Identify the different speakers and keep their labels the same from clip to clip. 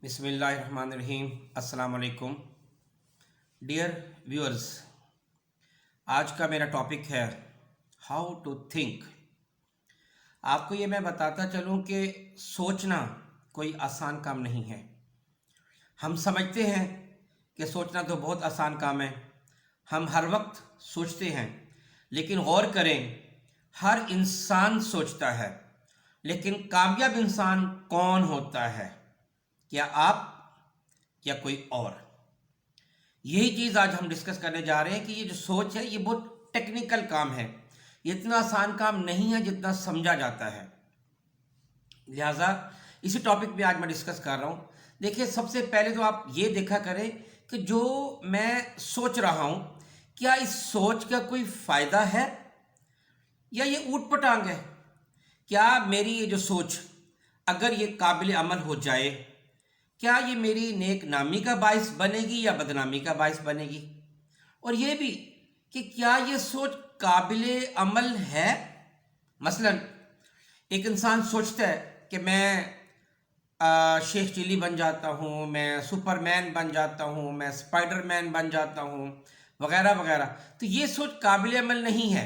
Speaker 1: बिस्मिल्लाहिर्रहमानिर्रहीम। अस्सलाम वालेकुम डियर व्यूअर्स। आज का मेरा टॉपिक है हाउ टू थिंक। आपको ये मैं बताता चलूँ कि सोचना कोई आसान काम नहीं है। हम समझते हैं कि सोचना तो बहुत आसान काम है, हम हर वक्त सोचते हैं, लेकिन गौर करें, हर इंसान सोचता है, लेकिन कामयाब इंसान कौन होता है? क्या आप या कोई और? यही चीज़ आज हम डिस्कस करने जा रहे हैं कि ये जो सोच है ये बहुत टेक्निकल काम है, ये इतना आसान काम नहीं है जितना समझा जाता है। लिहाजा इसी टॉपिक पे आज मैं डिस्कस कर रहा हूँ। देखिए, सबसे पहले तो आप ये देखा करें कि जो मैं सोच रहा हूँ, क्या इस सोच का कोई फ़ायदा है या ये ऊट पटांग है? क्या मेरी ये जो सोच अगर ये काबिल अमल हो जाए, क्या ये मेरी नेक नामी का बाइस बनेगी या बदनामी का बाइस बनेगी? और ये भी कि क्या ये सोच काबिल अमल है? मसलन एक इंसान सोचता है कि मैं शेख चिली बन जाता हूँ, मैं सुपरमैन बन जाता हूँ, मैं स्पाइडरमैन बन जाता हूँ, वगैरह वगैरह। तो ये सोच काबिल अमल नहीं है।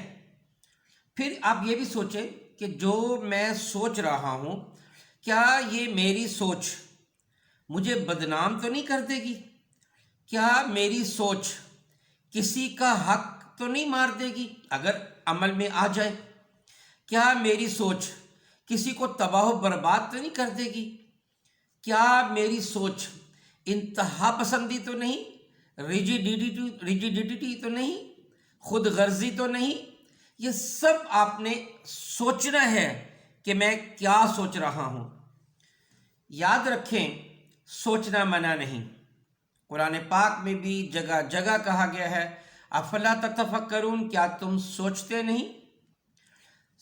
Speaker 1: फिर आप ये भी सोचें कि जो मैं सोच रहा हूँ, क्या ये मेरी सोच मुझे बदनाम तो नहीं कर देगी? क्या मेरी सोच किसी का हक तो नहीं मार देगी अगर अमल में आ जाए? क्या मेरी सोच किसी को तबाह बर्बाद तो नहीं कर देगी? क्या मेरी सोच इंतहा पसंदी तो नहीं, रिजिडिटी तो नहीं, खुद गर्जी तो नहीं? ये सब आपने सोचना है कि मैं क्या सोच रहा हूँ। याद रखें, सोचना मना नहीं। कुरान पाक में भी जगह जगह कहा गया है, अफला ततफक्करून, क्या तुम सोचते नहीं?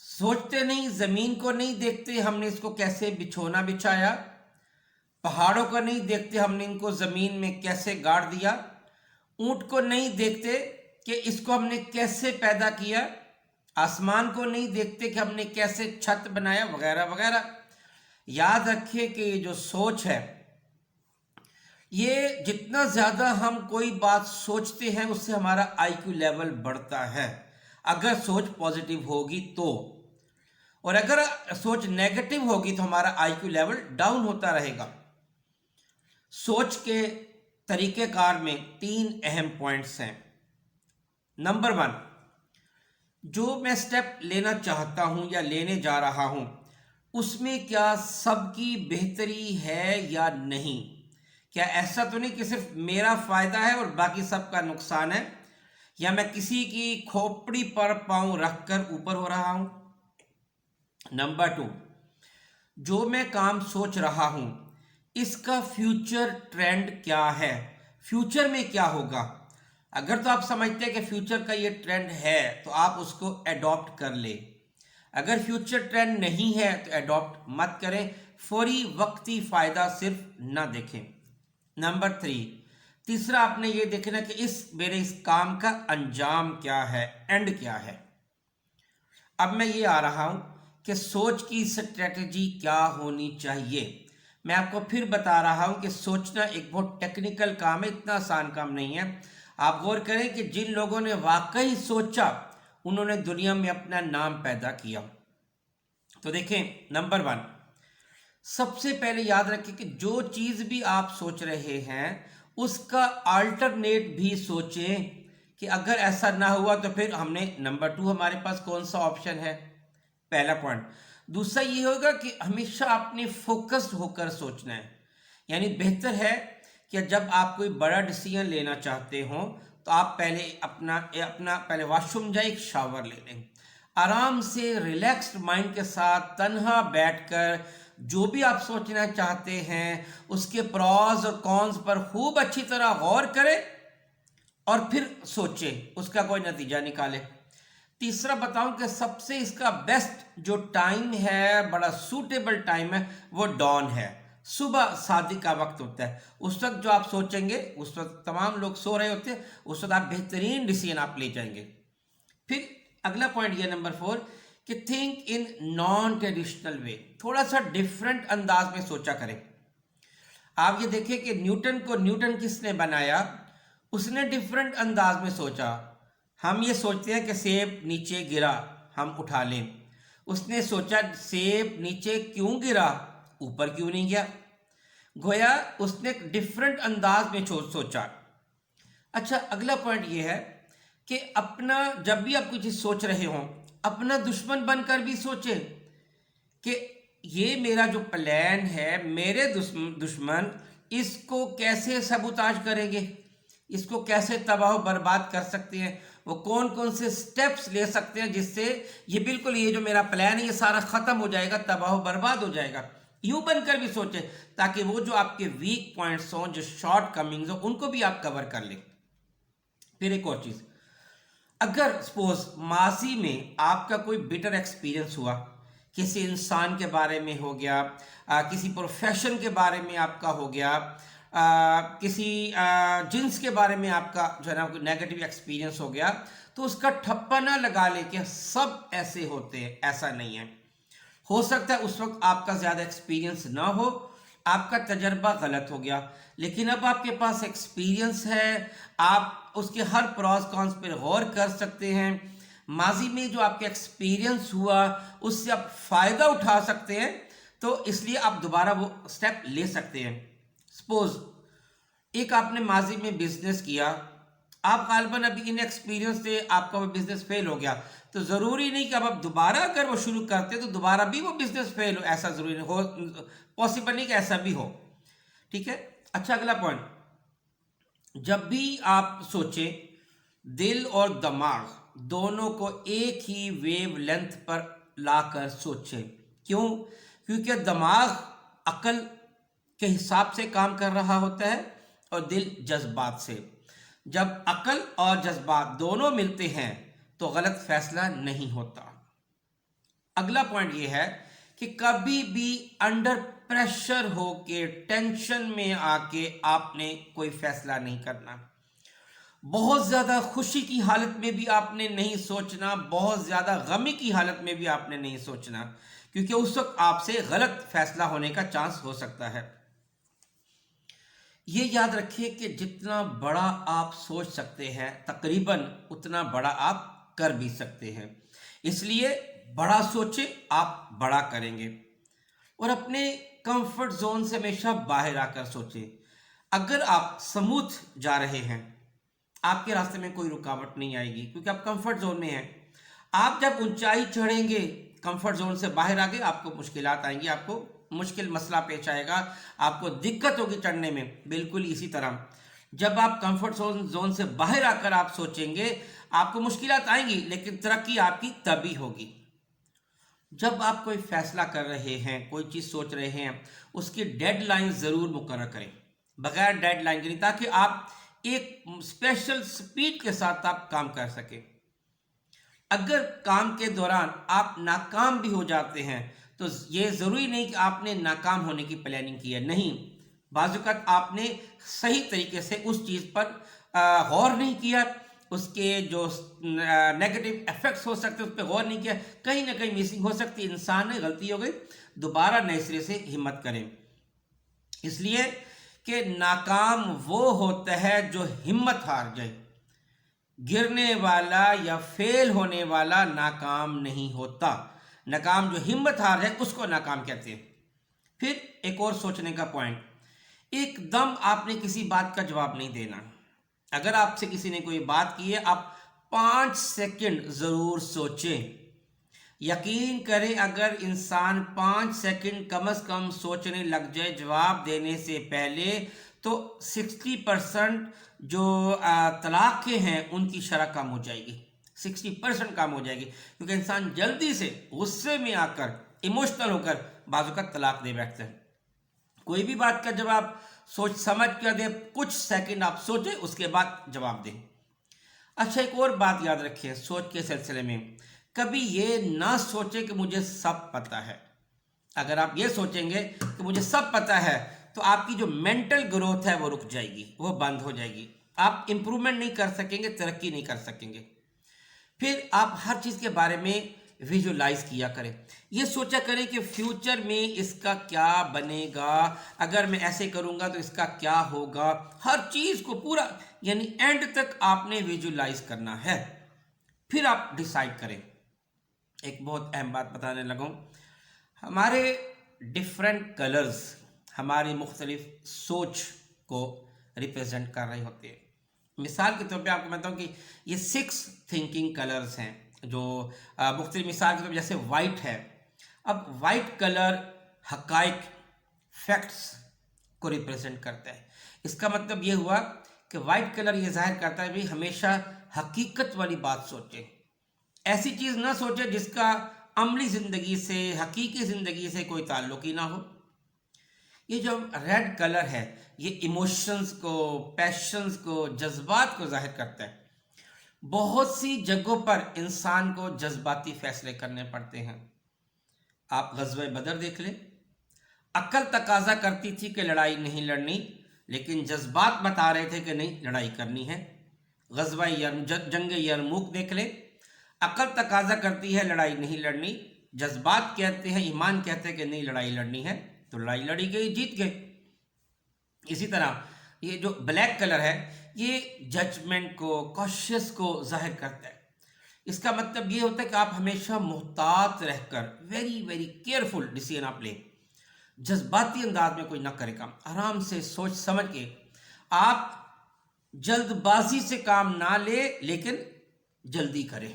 Speaker 1: सोचते नहीं, ज़मीन को नहीं देखते हमने इसको कैसे बिछोना बिछाया, पहाड़ों को नहीं देखते हमने इनको ज़मीन में कैसे गाड़ दिया, ऊंट को नहीं देखते कि इसको हमने कैसे पैदा किया, आसमान को नहीं देखते कि हमने कैसे छत बनाया, वगैरह वगैरह। याद रखिए कि ये जो सोच है, ये जितना ज़्यादा हम कोई बात सोचते हैं उससे हमारा आईक्यू लेवल बढ़ता है, अगर सोच पॉजिटिव होगी तो। और अगर सोच नेगेटिव होगी तो हमारा आईक्यू लेवल डाउन होता रहेगा। सोच के तरीक़ेकार में 3 अहम पॉइंट्स हैं। नंबर 1, जो मैं स्टेप लेना चाहता हूं या लेने जा रहा हूं, उसमें क्या सबकी बेहतरी है या नहीं? क्या ऐसा तो नहीं कि सिर्फ मेरा फ़ायदा है और बाकी सबका नुकसान है, या मैं किसी की खोपड़ी पर पाँव रखकर ऊपर हो रहा हूं? नंबर 2, जो मैं काम सोच रहा हूं, इसका फ्यूचर ट्रेंड क्या है? फ्यूचर में क्या होगा? अगर तो आप समझते हैं कि फ्यूचर का ये ट्रेंड है तो आप उसको अडॉप्ट कर ले। अगर फ्यूचर ट्रेंड नहीं है तो अडॉप्ट मत करें, फौरी वक्ती फ़ायदा सिर्फ ना देखें। नंबर 3, तीसरा आपने ये देखना कि मेरे इस काम का अंजाम क्या है, एंड क्या है। अब मैं ये आ रहा हूं कि सोच की स्ट्रेटजी क्या होनी चाहिए। मैं आपको फिर बता रहा हूं कि सोचना एक बहुत टेक्निकल काम है, इतना आसान काम नहीं है। आप गौर करें कि जिन लोगों ने वाकई सोचा उन्होंने दुनिया में अपना नाम पैदा किया। तो देखें, नंबर 1, सबसे पहले याद रखें कि जो चीज़ भी आप सोच रहे हैं उसका अल्टरनेट भी सोचें कि अगर ऐसा ना हुआ तो फिर हमने नंबर 2 हमारे पास कौन सा ऑप्शन है, पहला पॉइंट। दूसरा ये होगा कि हमेशा आपने फोकस्ड होकर सोचना है। यानी बेहतर है कि जब आप कोई बड़ा डिसीजन लेना चाहते हो तो आप पहले अपना पहले वॉशरूम जाए, एक शावर ले लें, आराम से रिलैक्स्ड माइंड के साथ तन्हा बैठकर जो भी आप सोचना चाहते हैं उसके प्रॉस और कॉन्स पर खूब अच्छी तरह गौर करें और फिर सोचें, उसका कोई नतीजा निकाले। तीसरा बताऊं कि सबसे इसका बेस्ट जो टाइम है, बड़ा सूटेबल टाइम है, वो डॉन है। सुबह शादी का वक्त होता है, उस वक्त जो आप सोचेंगे, उस वक्त तमाम लोग सो रहे होते हैं, उस वक्त आप बेहतरीन डिसीजन आप ले जाएंगे। फिर अगला पॉइंट ये नंबर 4 कि think in non traditional way, थोड़ा सा डिफरेंट अंदाज में सोचा करें। आप ये देखिए कि न्यूटन को न्यूटन किसने बनाया, उसने डिफरेंट अंदाज में सोचा। हम ये सोचते हैं कि सेब नीचे गिरा, हम उठा लें। उसने सोचा सेब नीचे क्यों गिरा, ऊपर क्यों नहीं गया। गोया उसने एक डिफरेंट अंदाज में सोचा। अच्छा, अगला पॉइंट ये है कि अपना, जब भी आप कोई चीज़ सोच रहे हों, अपना दुश्मन बनकर भी सोचें कि ये मेरा जो प्लान है, मेरे दुश्मन इसको कैसे सबूताज करेंगे, इसको कैसे तबाह बर्बाद कर सकते हैं, वो कौन कौन से स्टेप्स ले सकते हैं जिससे ये बिल्कुल, ये जो मेरा प्लान है ये सारा ख़त्म हो जाएगा, तबाह बर्बाद हो जाएगा। यूं बनकर भी सोचें ताकि वो जो आपके वीक पॉइंट्स हों, जो शॉर्ट कमिंग्स हों, उनको भी आप कवर कर लें। फिर एक और चीज़, अगर सपोज माजी में आपका कोई बिटर एक्सपीरियंस हुआ, किसी इंसान के बारे में हो गया, किसी प्रोफेशन के बारे में आपका हो गया, किसी जिन्स के बारे में आपका जो है ना नेगेटिव एक्सपीरियंस हो गया, तो उसका ठप्पा ना लगा ले कि सब ऐसे होते हैं, ऐसा नहीं है। हो सकता है उस वक्त आपका ज़्यादा एक्सपीरियंस ना हो, आपका तजर्बा गलत हो गया, लेकिन अब आपके पास एक्सपीरियंस है, आप उसके हर प्रॉस कॉन्स पर गौर कर सकते हैं। माजी में जो आपका एक्सपीरियंस हुआ उससे आप फ़ायदा उठा सकते हैं, तो इसलिए आप दोबारा वो स्टेप ले सकते हैं। सपोज एक आपने माजी में बिजनेस किया, आप गालबन अभी इन एक्सपीरियंस से आपका वो बिजनेस फेल हो गया, तो ज़रूरी नहीं कि अब आप दोबारा अगर वो शुरू करते तो दोबारा भी वो बिजनेस फेल हो, ऐसा ज़रूरी नहीं हो, पॉसिबल नहीं कि ऐसा भी हो। ठीक है। अच्छा, अगला पॉइंट, जब भी आप सोचें, दिल और दिमाग दोनों को एक ही वेव लेंथ पर लाकर सोचें। क्यों? क्योंकि दिमाग अकल के हिसाब से काम कर रहा होता है और दिल जज्बात से। जब अकल और जज्बात दोनों मिलते हैं तो गलत फैसला नहीं होता। अगला पॉइंट यह है कि कभी भी अंडर प्रेशर होके, टेंशन में आके आपने कोई फैसला नहीं करना। बहुत ज़्यादा खुशी की हालत में भी आपने नहीं सोचना, बहुत ज़्यादा गमी की हालत में भी आपने नहीं सोचना, क्योंकि उस वक्त आपसे गलत फैसला होने का चांस हो सकता है। ये याद रखिए कि जितना बड़ा आप सोच सकते हैं, तकरीबन उतना बड़ा आप कर भी सकते हैं। इसलिए बड़ा सोचें, आप बड़ा करेंगे। और अपने कंफर्ट जोन से हमेशा बाहर आकर सोचें। अगर आप स्मूथ जा रहे हैं, आपके रास्ते में कोई रुकावट नहीं आएगी, क्योंकि आप कंफर्ट जोन में हैं। आप जब ऊंचाई चढ़ेंगे, कंफर्ट जोन से बाहर आगे, आपको मुश्किलात आएंगी, आपको मुश्किल मसला पेश आएगा, आपको दिक्कत होगी चढ़ने में। बिल्कुल इसी तरह जब आप कंफर्ट जोन से बाहर आकर आप सोचेंगे, आपको मुश्किलात आएंगी, लेकिन तरक्की आपकी तभी होगी। जब आप कोई फैसला कर रहे हैं, कोई चीज़ सोच रहे हैं, उसकी डेडलाइन ज़रूर मुकर्रर करें, बगैर डेडलाइन के नहीं, ताकि आप एक स्पेशल स्पीड के साथ आप काम कर सकें। अगर काम के दौरान आप नाकाम भी हो जाते हैं तो ये ज़रूरी नहीं कि आपने नाकाम होने की प्लानिंग की है, नहीं, बाज़-औक़ात आपने सही तरीके से उस चीज़ पर गौर नहीं किया, उसके जो नेगेटिव इफेक्ट्स हो सकते हैं उस पर गौर नहीं किया, कहीं ना कहीं मिसिंग हो सकती है, इंसान ने गलती हो गई, दोबारा नए सिरे से हिम्मत करें। इसलिए कि नाकाम वो होता है जो हिम्मत हार जाए, गिरने वाला या फेल होने वाला नाकाम नहीं होता। नाकाम जो हिम्मत हार जाए उसको नाकाम कहते हैं। फिर एक और सोचने का पॉइंट, एकदम आपने किसी बात का जवाब नहीं देना। अगर आपसे किसी ने कोई बात की है, आप 5 सेकंड ज़रूर सोचें। यकीन करें, अगर इंसान 5 सेकंड कम से कम सोचने लग जाए जवाब देने से पहले, तो 60% जो तलाक़ें हैं उनकी शरह कम हो जाएगी, 60% कम हो जाएगी, क्योंकि इंसान जल्दी से गुस्से में आकर, इमोशनल होकर बाजू का तलाक दे बैठते हैं। कोई भी बात का जवाब सोच समझ कर दे, कुछ सेकंड आप सोचें, उसके बाद जवाब दें। अच्छा, एक और बात याद रखिए सोच के सिलसिले में, कभी ये ना सोचें कि मुझे सब पता है। अगर आप ये सोचेंगे कि मुझे सब पता है, तो आपकी जो मेंटल ग्रोथ है वो रुक जाएगी, वो बंद हो जाएगी, आप इंप्रूवमेंट नहीं कर सकेंगे, तरक्की नहीं कर सकेंगे। फिर आप हर चीज़ के बारे में विजुलाइज किया करें, ये सोचा करें कि फ्यूचर में इसका क्या बनेगा, अगर मैं ऐसे करूँगा तो इसका क्या होगा। हर चीज़ को पूरा यानी एंड तक आपने विजुलाइज करना है, फिर आप डिसाइड करें। एक बहुत अहम बात बताने लगा हूँ, हमारे डिफरेंट कलर्स हमारी मुख्तलिफ सोच को रिप्रेजेंट कर रहे होते हैं। मिसाल के तौर पे आपको बताऊँ कि ये 6 थिंकिंग कलर्स हैं जो मुख्तलिफ, मिसाल के तौर पर जैसे वाइट है। अब वाइट कलर हकाइक, फैक्ट्स को रिप्रेजेंट करता है। इसका मतलब ये हुआ कि वाइट कलर ये जाहिर करता है भी हमेशा हकीकत वाली बात सोचें, ऐसी चीज़ ना सोचे जिसका अमली ज़िंदगी से, हकीकी ज़िंदगी से कोई ताल्लुक ही ना हो। ये जो रेड कलर है ये इमोशंस को, पैशंस को, जज्बात को जाहिर करता है। बहुत सी जगहों पर इंसान को जज्बाती फैसले करने पड़ते हैं। आप ग़ज़वा बदर देख लें, अक्ल तकाजा करती थी कि लड़ाई नहीं लड़नी, लेकिन जज्बात बता रहे थे कि नहीं लड़ाई करनी है। ग़ज़वा जंग यरमुक देख लें, अक्ल तकाजा करती है लड़ाई नहीं लड़नी, जज्बात कहते हैं, ईमान कहते हैं कि नहीं लड़ाई लड़नी है, तो लड़ाई लड़ी गई, जीत गए। इसी तरह ये जो ब्लैक कलर है ये जजमेंट को, कॉशियस को जाहिर करता है। इसका मतलब ये होता है कि आप हमेशा मुहतात रहकर वेरी वेरी केयरफुल डिसीजन आप लें, जज्बाती अंदाज में कोई ना करे काम, आराम से सोच समझ के। आप जल्दबाजी से काम ना ले लेकिन जल्दी करें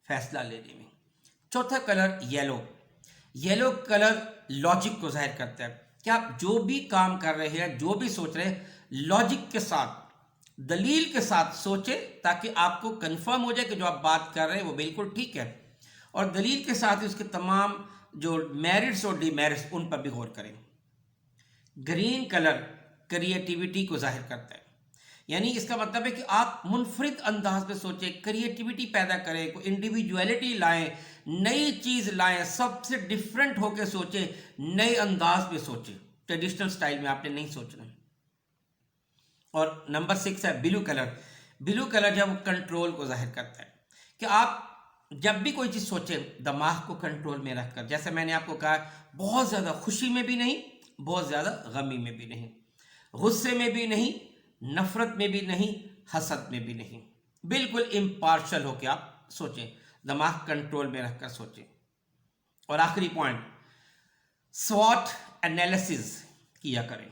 Speaker 1: फैसला लेने में। चौथा colour yellow, yellow colour logic को जाहिर करता है कि आप जो भी काम कर रहे हैं, जो भी सोच रहे हैं, लॉजिक के साथ, दलील के साथ सोचें, ताकि आपको कंफर्म हो जाए कि जो आप बात कर रहे हैं वो बिल्कुल ठीक है, और दलील के साथ ही उसके तमाम जो मेरिट्स और डिमेरिट्स उन पर भी गौर करें। ग्रीन कलर क्रिएटिविटी को जाहिर करता है, यानी इसका मतलब है कि आप मुनफरिद अंदाज में सोचें, क्रिएटिविटी पैदा करें, कोई इंडिविजुअलिटी लाएं, नई चीज़ लाएं, सबसे डिफरेंट होकर सोचें, नए अंदाज में सोचें, ट्रेडिशनल स्टाइल में आपने नहीं सोचना। और नंबर 6 है ब्लू कलर। ब्लू कलर जब कंट्रोल को जाहिर करता है कि आप जब भी कोई चीज़ सोचें दिमाग को कंट्रोल में रखकर, जैसे मैंने आपको कहा, बहुत ज़्यादा खुशी में भी नहीं, बहुत ज़्यादा गमी में भी नहीं, गुस्से में भी नहीं, नफरत में भी नहीं, हसद में भी नहीं, बिल्कुल इम्पार्शल होकर आप सोचें, दिमाग कंट्रोल में रखकर सोचें। और आखिरी पॉइंट, स्वॉट एनालिसिस किया करें।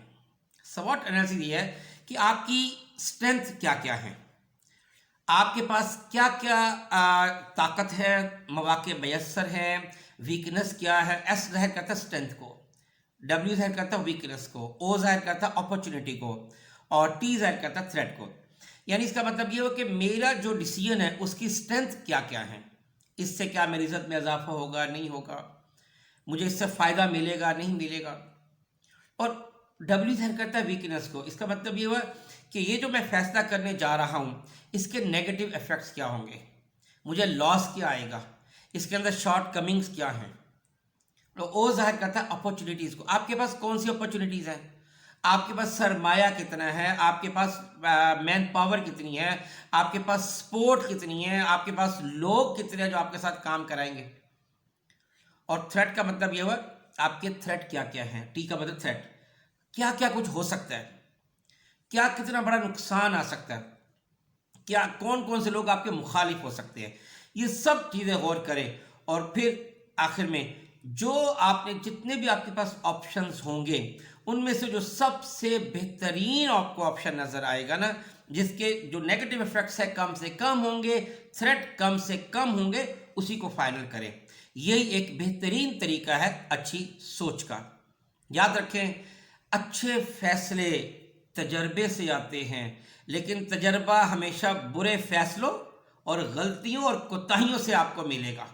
Speaker 1: स्वॉट एनालिसिस ये है कि आपकी स्ट्रेंथ क्या क्या है, आपके पास क्या क्या ताकत है, मौके मैसर हैं, वीकनेस क्या है। एस जाहिर करता है स्ट्रेंथ को, डब्ल्यू जाहिर करता है वीकनेस को, ओ जाहिर करता है अपॉर्चुनिटी को, और टी जाहिर करता है थ्रेट को। यानी इसका मतलब ये हो कि मेरा जो डिसीजन है उसकी स्ट्रेंथ क्या क्या है, इससे क्या मेरी इज्जत में इजाफा होगा, नहीं होगा, मुझे इससे फ़ायदा मिलेगा, नहीं मिलेगा। और डब्ल्यू जाहिर करता है वीकनेस को। इसका मतलब ये हुआ कि ये जो मैं फैसला करने जा रहा हूँ इसके नेगेटिव इफ़ेक्ट्स क्या होंगे, मुझे लॉस क्या आएगा, इसके अंदर शॉर्ट कमिंग्स क्या हैं। तो ओ जाहिर करता है अपॉर्चुनिटीज़ को, आपके पास कौन सी अपॉर्चुनिटीज़ हैं, आपके पास सरमाया कितना है, आपके पास मैन पावर कितनी है, आपके पास सपोर्ट कितनी है, आपके पास लोग कितने हैं जो आपके साथ काम कराएंगे। और थ्रेट का मतलब ये हुआ आपके थ्रेट क्या क्या हैं, टी का मतलब थ्रेट, क्या क्या कुछ हो सकता है, क्या कितना बड़ा नुकसान आ सकता है, क्या कौन कौन से लोग आपके मुखालिफ हो सकते हैं। ये सब चीज़ें गौर करें, और फिर आखिर में जो आपने जितने भी आपके पास ऑप्शंस होंगे उनमें से जो सबसे बेहतरीन आपको ऑप्शन नज़र आएगा ना, जिसके जो नेगेटिव इफेक्ट्स है कम से कम होंगे, थ्रेट कम से कम होंगे, उसी को फाइनल करें। यही एक बेहतरीन तरीका है अच्छी सोच का। याद रखें, अच्छे फैसले तजर्बे से आते हैं, लेकिन तजर्बा हमेशा बुरे फैसलों और गलतियों और कोताहियों से आपको मिलेगा।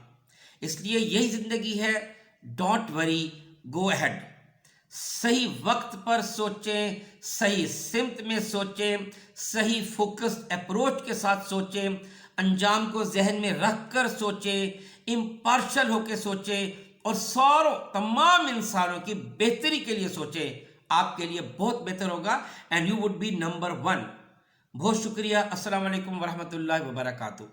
Speaker 1: इसलिए यही ज़िंदगी है, डोंट वरी, गो अहेड। सही वक्त पर सोचें, सही सिमत में सोचें, सही फोकस्ड अप्रोच के साथ सोचें, अंजाम को जहन में रख कर सोचें, इम्पार्शल होकर सोचें, और सारों तमाम इंसानों की बेहतरी के लिए सोचें। आपके लिए बहुत बेहतर होगा and you would be number 1। बहुत शुक्रिया। अस्सलाम वालेकुम वरहमतुल्लाहि वबरकातुहू।